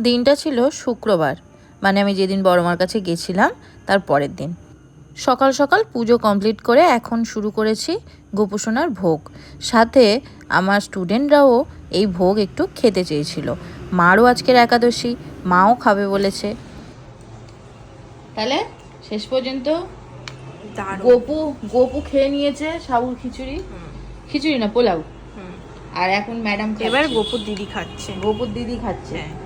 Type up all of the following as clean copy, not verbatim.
দিনটা ছিল শুক্রবার, মানে আমি যেদিন বড় মার কাছে গেছিলাম তার পরের দিন। সকাল সকাল পুজো কমপ্লিট করে এখন শুরু করেছি গোপুসোনার ভোগ। সাথে আমার স্টুডেন্টরাও এই ভোগ একটু খেতে চেয়েছিল। মারও আজকের একাদশী, মাও খাবে বলেছে। তাহলে শেষ পর্যন্ত গোপু খেয়ে নিয়েছে সাবুর খিচুড়ি, খিচুড়ি না পোলাও। আর এখন ম্যাডাম এবার গোপুর দিদি খাচ্ছে।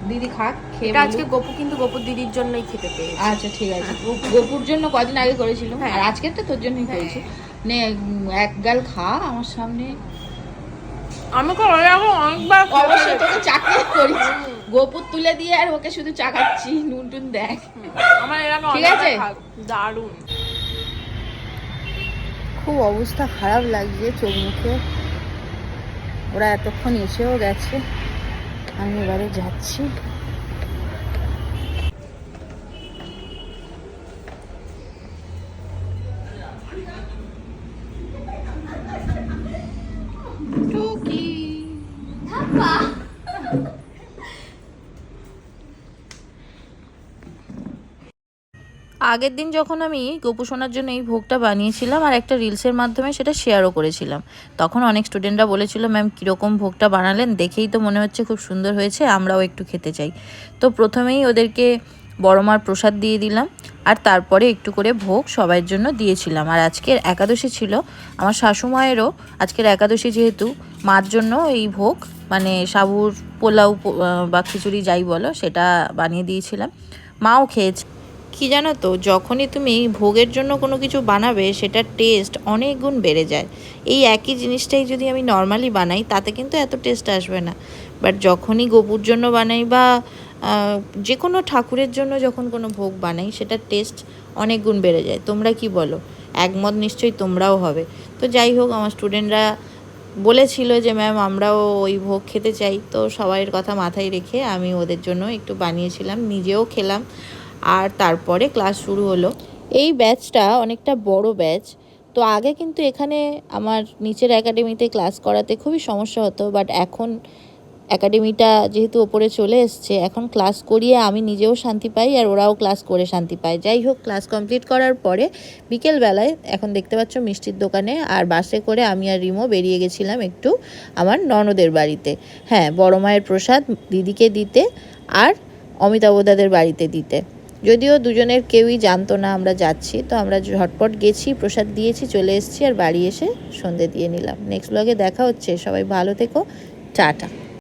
দিদি খাক, খেয়ে আজকে গোপু কিন্তু গোপুর দিদির জন্যই খেতে পেয়েছে। আচ্ছা ঠিক আছে, গোপুর জন্য কদিন আগে করেছিল, আর আজকে তো তোর জন্যই করেছি। নে এক গাল খা আমার সামনে। আমাকে অনেকবার অবশ্যই তোকে চাকরি করি, গোপুর তুলে দিয়ে আর ওকে শুধু চাকাচ্ছি, নুন টুন দেখ। আমার এরকম ঠিক আছে, দারুণ। খুব অবস্থা খারাপ লাগছে চোখ মুখে। ওরা এতক্ষণ এসেও গেছে, আমি এবারে যাচ্ছি। আগের দিন যখন আমি গোপুসোনার জন্য এই ভোগটা বানিয়েছিলাম আর একটা রিলসের মাধ্যমে সেটা শেয়ারও করেছিলাম, তখন অনেক স্টুডেন্টরা বলেছিল ম্যাম কীরকম ভোগটা বানালেন, দেখেই তো মনে হচ্ছে খুব সুন্দর হয়েছে, আমরাও একটু খেতে চাই। তো প্রথমেই ওদেরকে বড় মার প্রসাদ দিয়ে দিলাম, আর তারপরে একটু করে ভোগ সবার জন্য দিয়েছিলাম। আর আজকের একাদশী ছিল, আমার শাশুমায়েরও আজকের একাদশী যেহেতু, মার জন্য এই ভোগ মানে সাবুর পোলাও বা খিচুড়ি যাই বলো সেটা বানিয়ে দিয়েছিলাম, মাও খেয়েছে। কি জানো তো, যখনই তুমি ভোগের জন্য কোনো কিছু বানাবে সেটার টেস্ট অনেক গুণ বেড়ে যায়। এই একই জিনিসটাই যদি আমি নর্মালি বানাই তাতে কিন্তু এত টেস্ট আসবে না, বাট যখনই গোপুর জন্য বানাই বা যে কোনো ঠাকুরের জন্য যখন কোনো ভোগ বানাই সেটার টেস্ট অনেক গুণ বেড়ে যায়। তোমরা কি বলো? একমত নিশ্চয়ই তোমরাও হবে। তো যাই হোক, আমার স্টুডেন্টরা বলেছিল যে ম্যাম আমরাও ওই ভোগ খেতে চাই, তো সবাইয়ের কথা মাথায় রেখে আমি ওদের জন্য একটু বানিয়েছিলাম, নিজেও খেলাম। আর তারপরে ক্লাস শুরু হলো। এই ব্যাচটা অনেকটা বড় ব্যাচ, তো আগে কিন্তু এখানে আমার নিচের একাডেমিতে ক্লাস করাতে খুবই সমস্যা হতো, বাট এখন একাডেমিটা যেহেতু ওপরে চলে এসছে, এখন ক্লাস করিয়ে আমি নিজেও শান্তি পাই আর ওরাও ক্লাস করে শান্তি পায়। যাই হোক, ক্লাস কমপ্লিট করার পরে বিকেলবেলায় এখন দেখতে পাচ্ছ মিষ্টির দোকানে আর বাসে করে আমি আর রিমো বেরিয়ে গেছিলাম একটু আমার ননদের বাড়িতে। হ্যাঁ, বড় মায়ের প্রসাদ দিদিকে দিতে আর অমিতাভদাদের বাড়িতে দিতে। যদিও দুজনের কেউই জানতো না আমরা যাচ্ছি, তো আমরা ঝটপট গেছি, প্রসাদ দিয়েছি, চলে এসেছি আর বাড়ি এসে সন্ধে দিয়ে নিলাম। নেক্সট ব্লগে দেখা হচ্ছে, সবাই ভালো থেকো, টাটা।